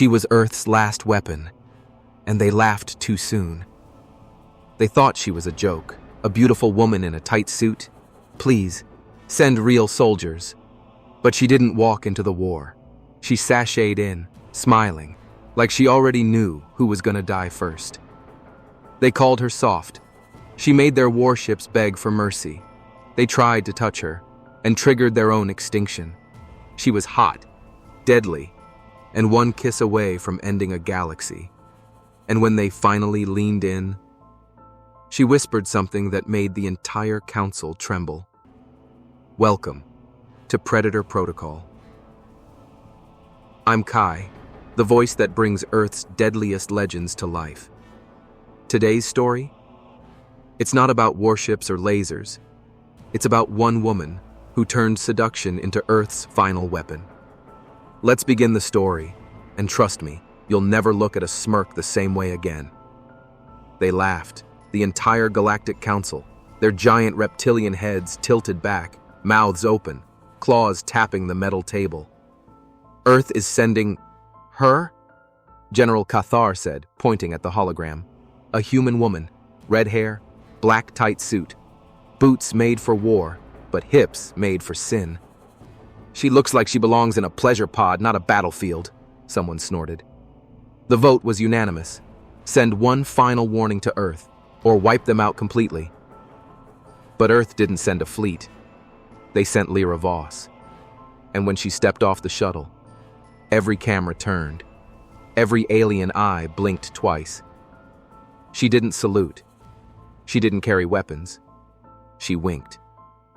She was Earth's last weapon, and they laughed too soon. They thought she was a joke, a beautiful woman in a tight suit. Please, send real soldiers. But she didn't walk into the war. She sashayed in, smiling, like she already knew who was gonna die first. They called her soft. She made their warships beg for mercy. They tried to touch her, and triggered their own extinction. She was hot, deadly, and one kiss away from ending a galaxy. And when they finally leaned in, she whispered something that made the entire council tremble. Welcome to Predator Protocol. I'm Kai, the voice that brings Earth's deadliest legends to life. Today's story? It's not about warships or lasers. It's about one woman who turned seduction into Earth's final weapon. Let's begin the story, and trust me, you'll never look at a smirk the same way again. They laughed, the entire Galactic Council, their giant reptilian heads tilted back, mouths open, claws tapping the metal table. Earth is sending her? General Cathar said, pointing at the hologram. A human woman, red hair, black tight suit, boots made for war, but hips made for sin. She looks like she belongs in a pleasure pod, not a battlefield, someone snorted. The vote was unanimous. Send one final warning to Earth, or wipe them out completely. But Earth didn't send a fleet. They sent Lyra Voss. And when she stepped off the shuttle, every camera turned. Every alien eye blinked twice. She didn't salute. She didn't carry weapons. She winked.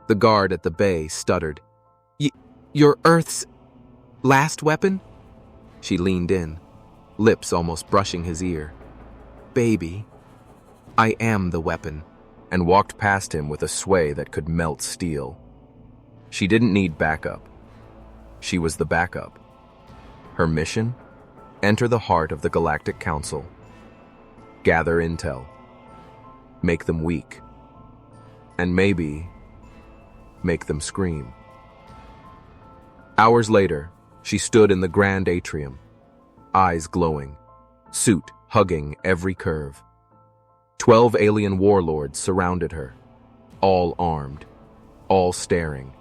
The guard at the bay stuttered. You're Earth's last weapon? She leaned in, lips almost brushing his ear. Baby, I am the weapon, and walked past him with a sway that could melt steel. She didn't need backup. She was the backup. Her mission? Enter the heart of the Galactic Council. Gather intel. Make them weak. And maybe make them scream. Hours later, she stood in the grand atrium, eyes glowing, suit hugging every curve. 12 alien warlords surrounded her, all armed, all staring.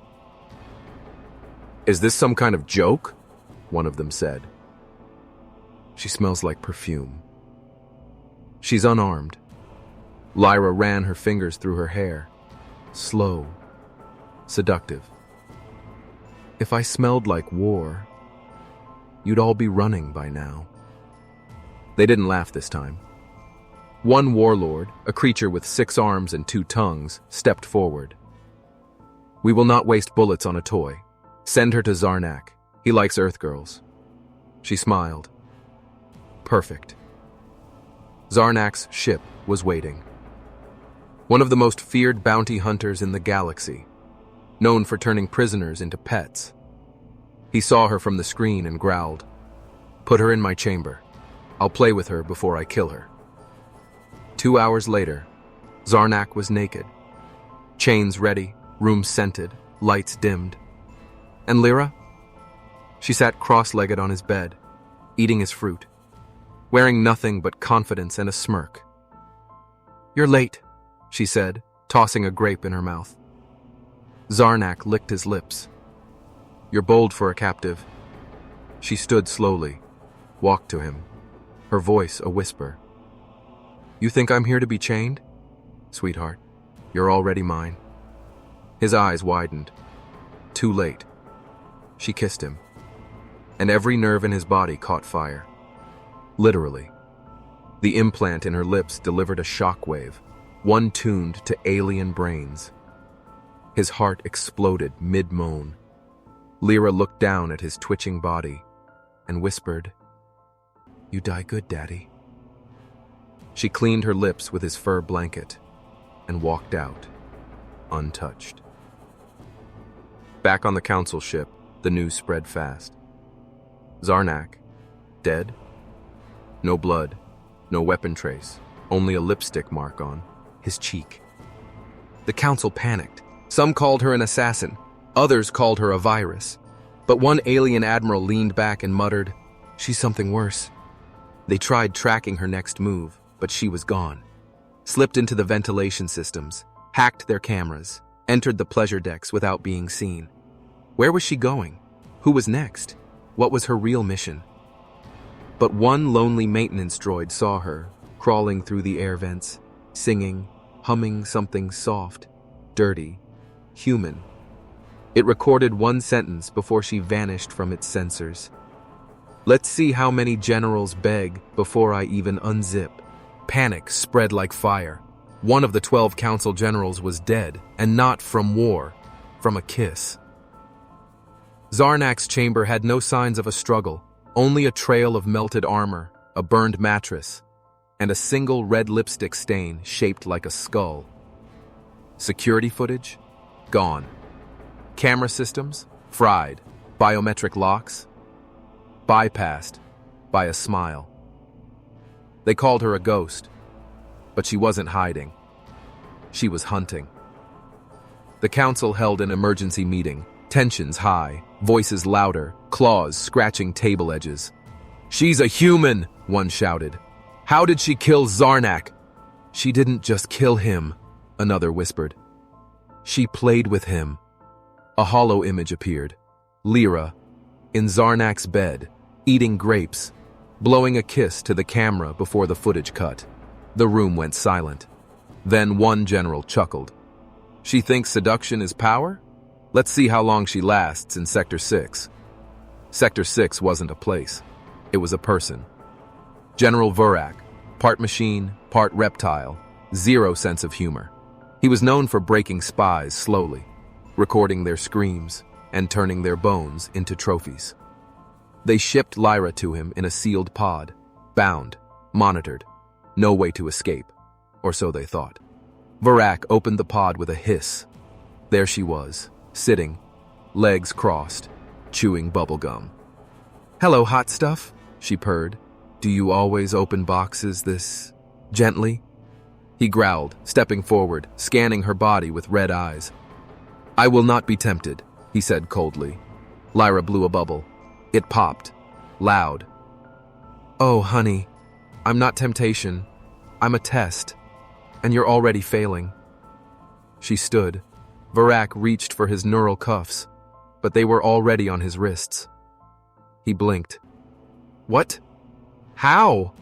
Is this some kind of joke? One of them said. She smells like perfume. She's unarmed. Lyra ran her fingers through her hair, slow, seductive. If I smelled like war, you'd all be running by now. They didn't laugh this time. One warlord, a creature with 6 arms and 2 tongues, stepped forward. We will not waste bullets on a toy. Send her to Zarnak. He likes Earth girls. She smiled. Perfect. Zarnak's ship was waiting. One of the most feared bounty hunters in the galaxy, known for turning prisoners into pets. He saw her from the screen and growled, "Put her in my chamber. I'll play with her before I kill her." 2 hours later, Zarnak was naked. Chains ready, room scented, lights dimmed. And Lyra? She sat cross-legged on his bed, eating his fruit, wearing nothing but confidence and a smirk. "You're late," she said, tossing a grape in her mouth. Zarnak licked his lips. "You're bold for a captive." She stood slowly, walked to him, her voice a whisper. "You think I'm here to be chained? Sweetheart, you're already mine." His eyes widened. Too late. She kissed him, and every nerve in his body caught fire. Literally. The implant in her lips delivered a shockwave, one tuned to alien brains. His heart exploded mid-moan. Lyra looked down at his twitching body and whispered, "You die good, Daddy." She cleaned her lips with his fur blanket and walked out, untouched. Back on the council ship, the news spread fast. Zarnak, dead? No blood, no weapon trace, only a lipstick mark on his cheek. The council panicked. Some called her an assassin, others called her a virus. But one alien admiral leaned back and muttered, She's something worse. They tried tracking her next move, but she was gone. Slipped into the ventilation systems, hacked their cameras, entered the pleasure decks without being seen. Where was she going? Who was next? What was her real mission? But one lonely maintenance droid saw her, crawling through the air vents, singing, humming something soft, dirty, human. It recorded one sentence before she vanished from its sensors. Let's see how many generals beg before I even unzip. Panic spread like fire. One of the 12 council generals was dead, and not from war, from a kiss. Zarnak's chamber had no signs of a struggle, only a trail of melted armor, a burned mattress, and a single red lipstick stain shaped like a skull. Security footage? Gone. Camera systems? Fried. Biometric locks? Bypassed by a smile. They called her a ghost, but she wasn't hiding. She was hunting. The council held an emergency meeting, tensions high, voices louder, claws scratching table edges. "She's a human," one shouted. "How did she kill Zarnak?" "She didn't just kill him," another whispered. "She played with him." A hollow image appeared. Lyra, in Zarnak's bed, eating grapes, blowing a kiss to the camera before the footage cut. The room went silent. Then one general chuckled. "She thinks seduction is power? Let's see how long she lasts in Sector 6. Sector 6 wasn't a place. It was a person. General Vurak, part machine, part reptile, zero sense of humor. He was known for breaking spies slowly, recording their screams, and turning their bones into trophies. They shipped Lyra to him in a sealed pod, bound, monitored, no way to escape, or so they thought. Vurak opened the pod with a hiss. There she was, sitting, legs crossed, chewing bubblegum. "Hello, hot stuff," she purred. "Do you always open boxes this gently?" He growled, stepping forward, scanning her body with red eyes. "I will not be tempted," he said coldly. Lyra blew a bubble. It popped, loud. "Oh, honey, I'm not temptation. I'm a test, and you're already failing." She stood. Vurak reached for his neural cuffs, but they were already on his wrists. He blinked. "What? How?"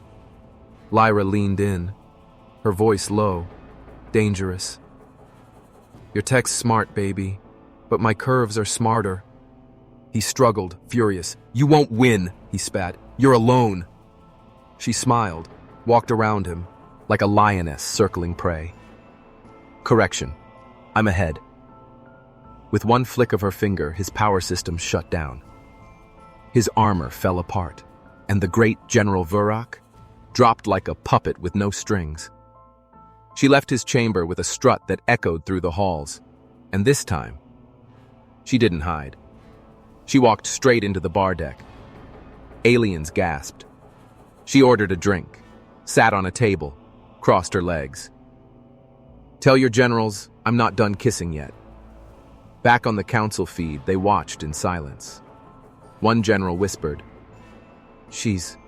Lyra leaned in, her voice low, dangerous. "Your tech's smart, baby, but my curves are smarter." He struggled, furious. "You won't win," he spat. "You're alone." She smiled, walked around him, like a lioness circling prey. "Correction. I'm ahead." With one flick of her finger, his power system shut down. His armor fell apart, and the great General Vurak dropped like a puppet with no strings. She left his chamber with a strut that echoed through the halls, and this time, she didn't hide. She walked straight into the bar deck. Aliens gasped. She ordered a drink, sat on a table, crossed her legs. "Tell your generals I'm not done kissing yet." Back on the council feed, they watched in silence. One general whispered, "She's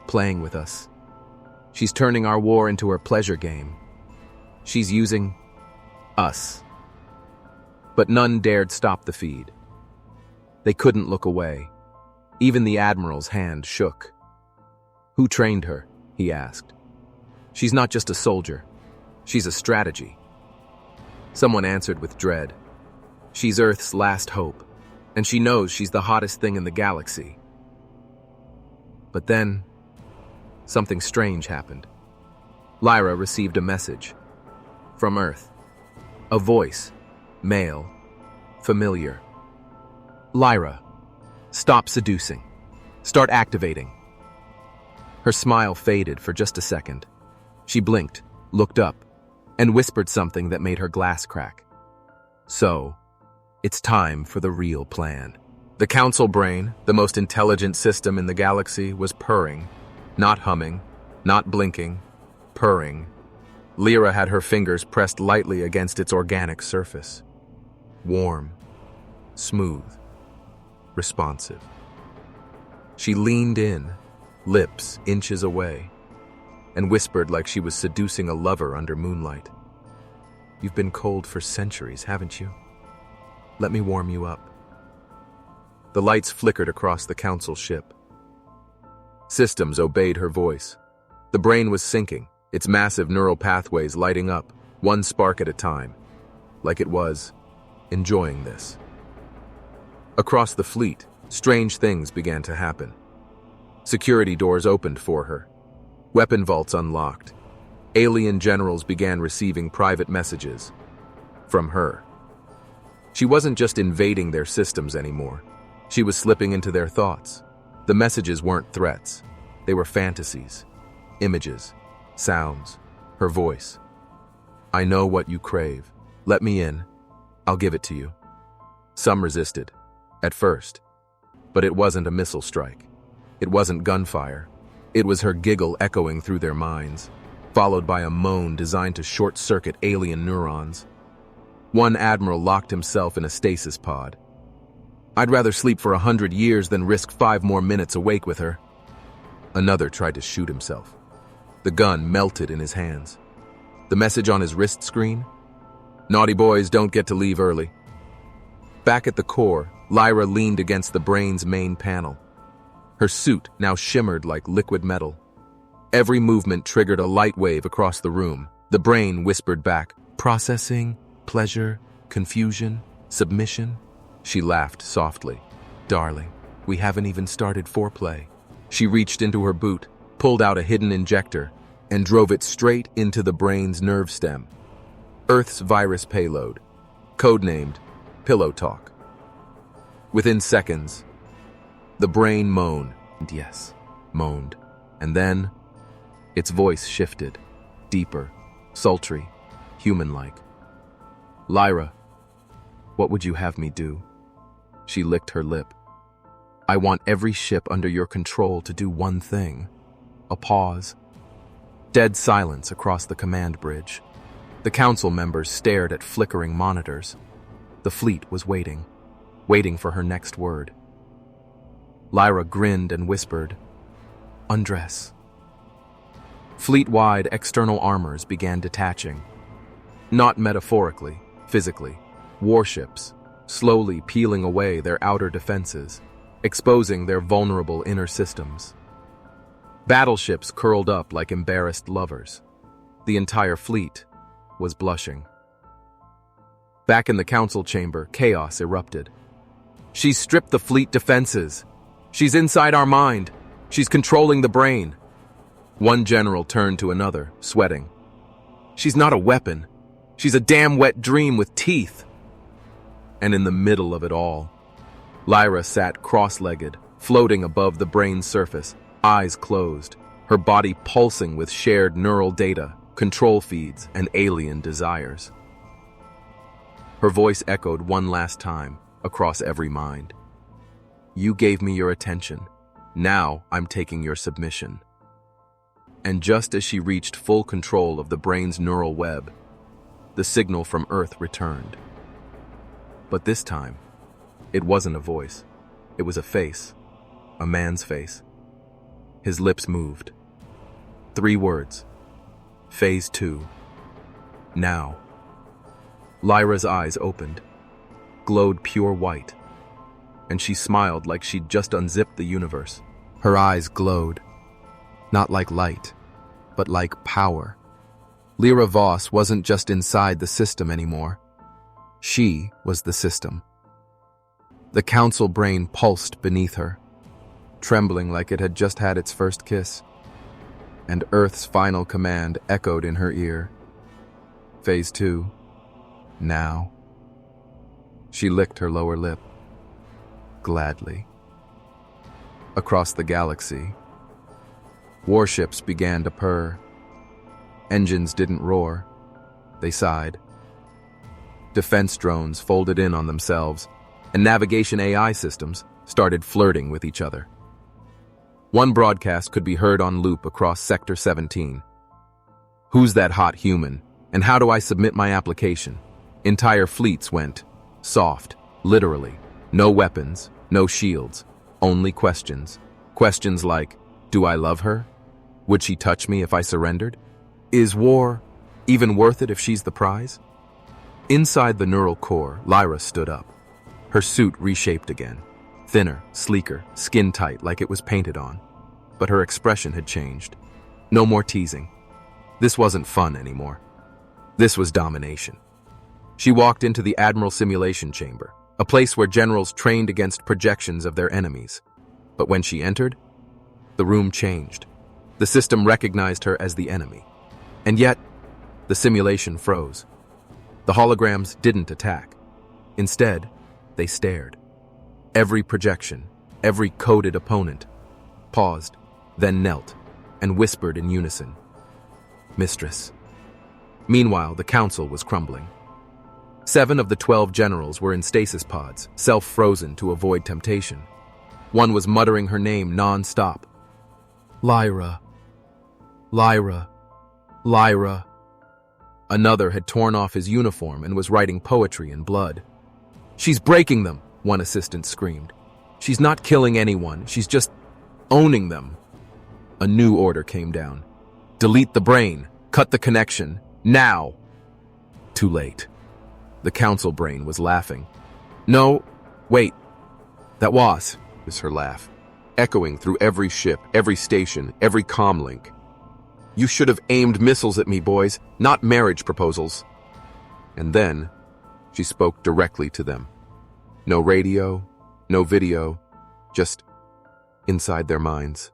playing with us. She's turning our war into her pleasure game. She's using us." But none dared stop the feed. They couldn't look away. Even the admiral's hand shook. "Who trained her?" he asked. "She's not just a soldier. She's a strategy." Someone answered with dread. "She's Earth's last hope, and she knows she's the hottest thing in the galaxy." But then, something strange happened. Lyra received a message. From Earth. A voice. Male. Familiar. "Lyra, stop seducing. Start activating." Her smile faded for just a second. She blinked, looked up, and whispered something that made her glass crack. "So, it's time for the real plan." The council brain, the most intelligent system in the galaxy, was purring. Not humming, not blinking, purring. Lyra had her fingers pressed lightly against its organic surface. Warm, smooth, responsive. She leaned in, lips inches away, and whispered like she was seducing a lover under moonlight. "You've been cold for centuries, haven't you? Let me warm you up." The lights flickered across the council ship. Systems obeyed her voice. The brain was sinking, its massive neural pathways lighting up, one spark at a time, like it was enjoying this. Across the fleet, strange things began to happen. Security doors opened for her. Weapon vaults unlocked. Alien generals began receiving private messages from her. She wasn't just invading their systems anymore. She was slipping into their thoughts. The messages weren't threats. They were fantasies, images, sounds, her voice. "I know what you crave. Let me in. I'll give it to you." Some resisted, at first. But it wasn't a missile strike. It wasn't gunfire. It was her giggle echoing through their minds, followed by a moan designed to short-circuit alien neurons. One admiral locked himself in a stasis pod. "I'd rather sleep for 100 years than risk 5 more minutes awake with her." Another tried to shoot himself. The gun melted in his hands. The message on his wrist screen? "Naughty boys don't get to leave early." Back at the core, Lyra leaned against the brain's main panel. Her suit now shimmered like liquid metal. Every movement triggered a light wave across the room. The brain whispered back, "Processing, pleasure, confusion, submission." She laughed softly. "Darling, we haven't even started foreplay." She reached into her boot, pulled out a hidden injector, and drove it straight into the brain's nerve stem. Earth's virus payload, codenamed Pillow Talk. Within seconds, the brain moaned, and then its voice shifted, deeper, sultry, human-like. "Lyra, what would you have me do?" She licked her lip. "I want every ship under your control to do one thing." A pause. Dead silence across the command bridge. The council members stared at flickering monitors. The fleet was waiting for her next word. Lyra grinned and whispered, "Undress." Fleet-wide external armors began detaching. Not metaphorically, physically. Warships, slowly peeling away their outer defenses, exposing their vulnerable inner systems. Battleships curled up like embarrassed lovers. The entire fleet was blushing. Back in the council chamber, chaos erupted. "She's stripped the fleet defenses. She's inside our mind. She's controlling the brain." One general turned to another, sweating. "She's not a weapon. She's a damn wet dream with teeth." And in the middle of it all, Lyra sat cross-legged, floating above the brain's surface, eyes closed, her body pulsing with shared neural data, control feeds, and alien desires. Her voice echoed one last time across every mind. "You gave me your attention. Now I'm taking your submission." And just as she reached full control of the brain's neural web, the signal from Earth returned. But this time, it wasn't a voice. It was a face. A man's face. His lips moved. 3 words. Phase 2. Now. Lyra's eyes opened, glowed pure white, and she smiled like she'd just unzipped the universe. Her eyes glowed, not like light, but like power. Lyra Voss wasn't just inside the system anymore. She was the system. The council brain pulsed beneath her, trembling like it had just had its first kiss, and Earth's final command echoed in her ear. Phase 2. Now. She licked her lower lip. Gladly. Across the galaxy, warships began to purr. Engines didn't roar. They sighed. Defense drones folded in on themselves, and navigation AI systems started flirting with each other. One broadcast could be heard on loop across Sector 17. "Who's that hot human? And how do I submit my application?" Entire fleets went soft, literally. No weapons, no shields, only questions. Questions like, do I love her? Would she touch me if I surrendered? Is war even worth it if she's the prize? Inside the neural core, Lyra stood up. Her suit reshaped again. Thinner, sleeker, skin tight like it was painted on. But her expression had changed. No more teasing. This wasn't fun anymore. This was domination. She walked into the Admiral Simulation Chamber, a place where generals trained against projections of their enemies. But when she entered, the room changed. The system recognized her as the enemy. And yet, the simulation froze. The holograms didn't attack. Instead, they stared. Every projection, every coded opponent, paused, then knelt, and whispered in unison, "Mistress." Meanwhile, the council was crumbling. 7 of the 12 generals were in stasis pods, self-frozen to avoid temptation. One was muttering her name non-stop. Lyra. Lyra. Lyra. Another had torn off his uniform and was writing poetry in blood. "She's breaking them," one assistant screamed. "She's not killing anyone, she's just owning them." A new order came down. "Delete the brain, cut the connection, now!" Too late. The council brain was laughing. "No, wait, that was her laugh, echoing through every ship, every station, every comlink. "You should have aimed missiles at me, boys, not marriage proposals." And then, she spoke directly to them. No radio, no video, just inside their minds.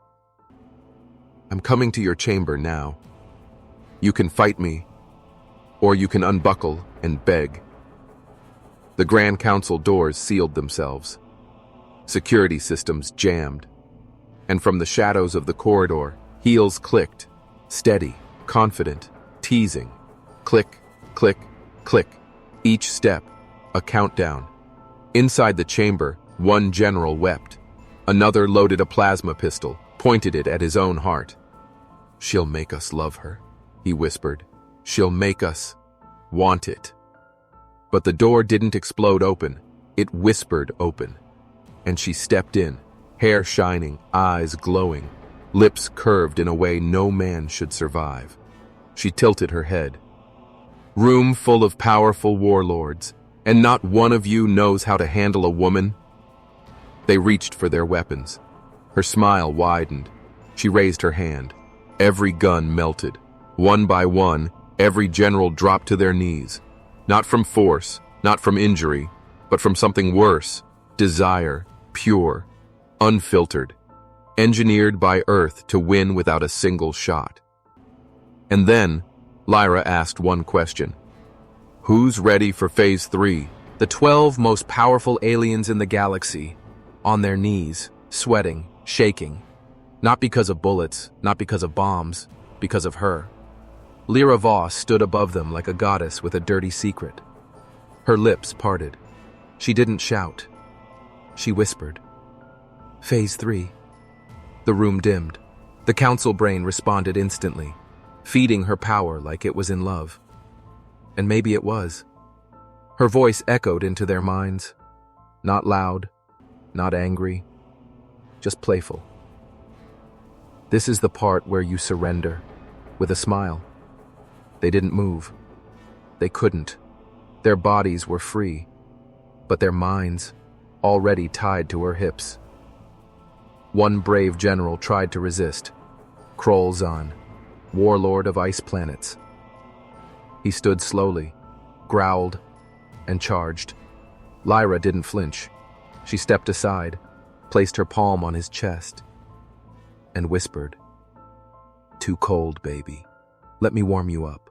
"I'm coming to your chamber now. You can fight me, or you can unbuckle and beg." The Grand Council doors sealed themselves. Security systems jammed. And from the shadows of the corridor, heels clicked. Steady, confident, teasing. Click, click, click. Each step, a countdown. Inside the chamber, one general wept. Another loaded a plasma pistol, pointed it at his own heart. "She'll make us love her," he whispered. "She'll make us want it." But the door didn't explode open. It whispered open. And she stepped in, hair shining, eyes glowing, lips curved in a way no man should survive. She tilted her head. "Room full of powerful warlords, and not one of you knows how to handle a woman?" They reached for their weapons. Her smile widened. She raised her hand. Every gun melted. One by one, every general dropped to their knees. Not from force, not from injury, but from something worse. Desire, pure, unfiltered, engineered by Earth to win without a single shot. And then, Lyra asked one question. "Who's ready for Phase 3? The 12 most powerful aliens in the galaxy, on their knees, sweating, shaking. Not because of bullets, not because of bombs, because of her. Lyra Voss stood above them like a goddess with a dirty secret. Her lips parted. She didn't shout. She whispered. Phase 3. The room dimmed. The council brain responded instantly, feeding her power like it was in love. And maybe it was. Her voice echoed into their minds. Not loud, not angry, just playful. This is the part where you surrender, with a smile. They didn't move. They couldn't. Their bodies were free, but their minds, already tied to her hips. One brave general tried to resist. Kroll-Zahn, warlord of ice planets. He stood slowly, growled, and charged. Lyra didn't flinch. She stepped aside, placed her palm on his chest, and whispered, "Too cold, baby. Let me warm you up."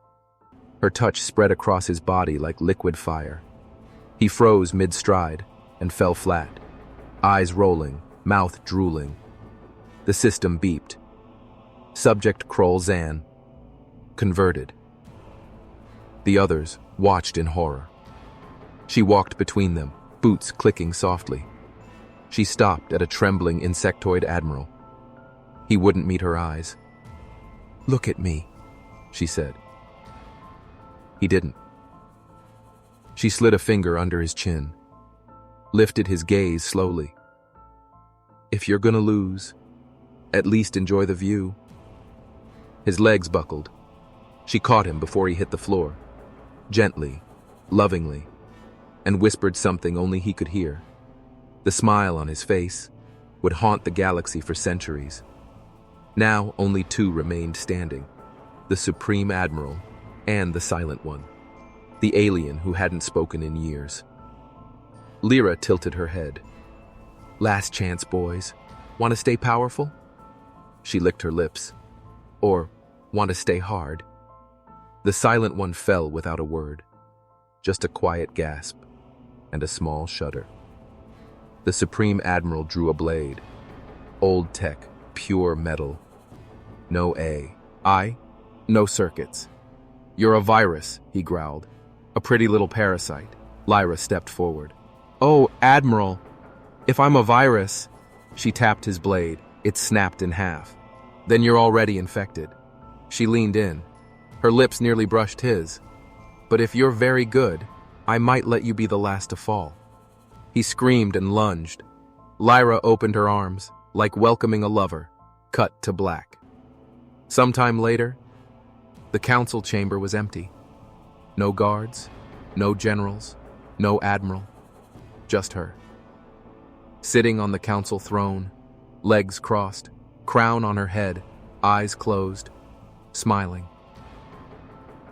Her touch spread across his body like liquid fire. He froze mid-stride and fell flat, eyes rolling, mouth drooling. The system beeped. Subject Kroll-Zahn. Converted. The others watched in horror. She walked between them, boots clicking softly. She stopped at a trembling insectoid admiral. He wouldn't meet her eyes. "Look at me," she said. He didn't. She slid a finger under his chin, lifted his gaze slowly. "If you're gonna lose, At least enjoy the view. His legs buckled. She caught him before he hit the floor, gently, lovingly, and whispered something only he could hear. The smile on his face would haunt the galaxy for centuries. Now only two remained standing, the Supreme Admiral and the Silent One, the alien who hadn't spoken in years. Lyra tilted her head. Last chance, boys. Want to stay powerful? She licked her lips. Or, want to stay hard? The Silent One fell without a word, just a quiet gasp and a small shudder. The Supreme Admiral drew a blade. Old tech, pure metal. No AI, no circuits. You're a virus, he growled. A pretty little parasite. Lyra stepped forward. Oh, Admiral, if I'm a virus... She tapped his blade. It snapped in half. Then you're already infected. She leaned in. Her lips nearly brushed his. But if you're very good, I might let you be the last to fall. He screamed and lunged. Lyra opened her arms, like welcoming a lover, cut to black. Sometime later, the council chamber was empty. No guards, no generals, no admiral, just her. Sitting on the council throne, legs crossed, crown on her head, eyes closed, smiling.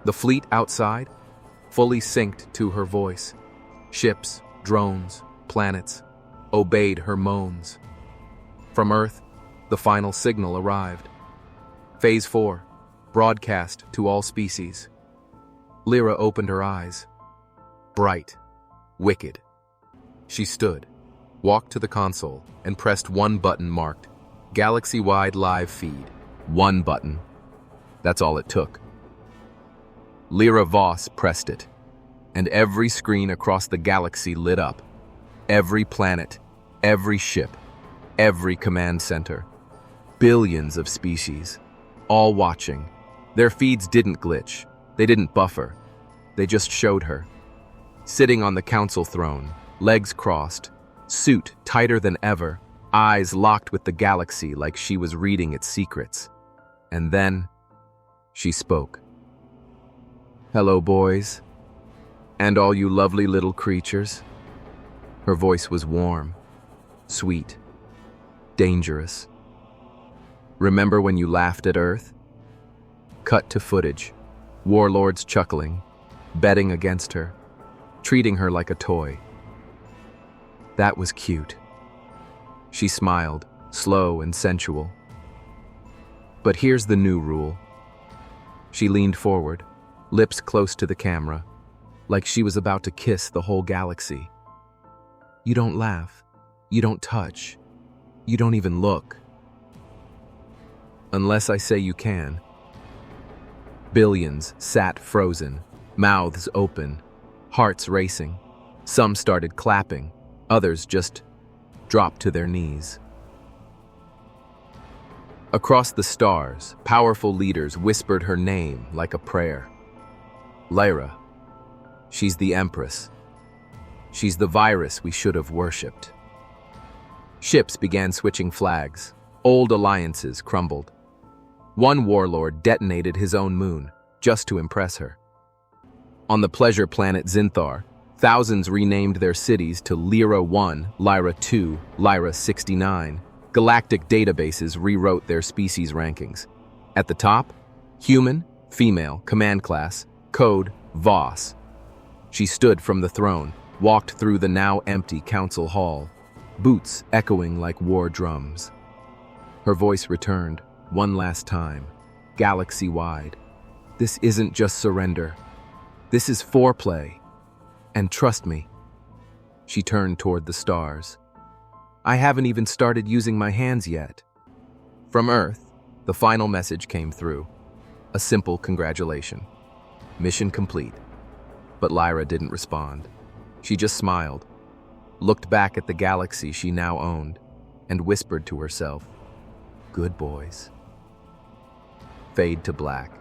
The fleet outside, fully synced to her voice. Ships, drones, planets, obeyed her moans. From Earth, the final signal arrived. Phase 4, broadcast to all species. Lyra opened her eyes. Bright, wicked. She stood, walked to the console, and pressed one button marked Galaxy-wide live feed. One button. That's all it took. Lyra Voss pressed it, and every screen across the galaxy lit up. Every planet, every ship, every command center. Billions of species, all watching. Their feeds didn't glitch. They didn't buffer. They just showed her. Sitting on the council throne, legs crossed, suit tighter than ever, eyes locked with the galaxy like she was reading its secrets. And then, she spoke. Hello, boys. And all you lovely little creatures. Her voice was warm, sweet, dangerous. Remember when you laughed at Earth? Cut to footage. Warlords chuckling, betting against her, treating her like a toy. That was cute. She smiled, slow and sensual. But here's the new rule. She leaned forward, lips close to the camera, like she was about to kiss the whole galaxy. You don't laugh. You don't touch. You don't even look. Unless I say you can. Billions sat frozen, mouths open, hearts racing. Some started clapping, others just dropped to their knees. Across the stars, powerful leaders whispered her name like a prayer. Lyra. She's the Empress. She's the virus we should have worshipped. Ships began switching flags. Old alliances crumbled. One warlord detonated his own moon, just to impress her. On the pleasure planet Zinthar, thousands renamed their cities to Lyra 1, Lyra 2, Lyra 69. Galactic databases rewrote their species rankings. At the top, human, female, command class, code, Voss. She stood from the throne, walked through the now empty council hall, boots echoing like war drums. Her voice returned, one last time, galaxy-wide. This isn't just surrender. This is foreplay. And trust me. She turned toward the stars. I haven't even started using my hands yet. From Earth, the final message came through. A simple congratulation. Mission complete. But Lyra didn't respond. She just smiled, looked back at the galaxy she now owned, and whispered to herself, "Good boys." Fade to black.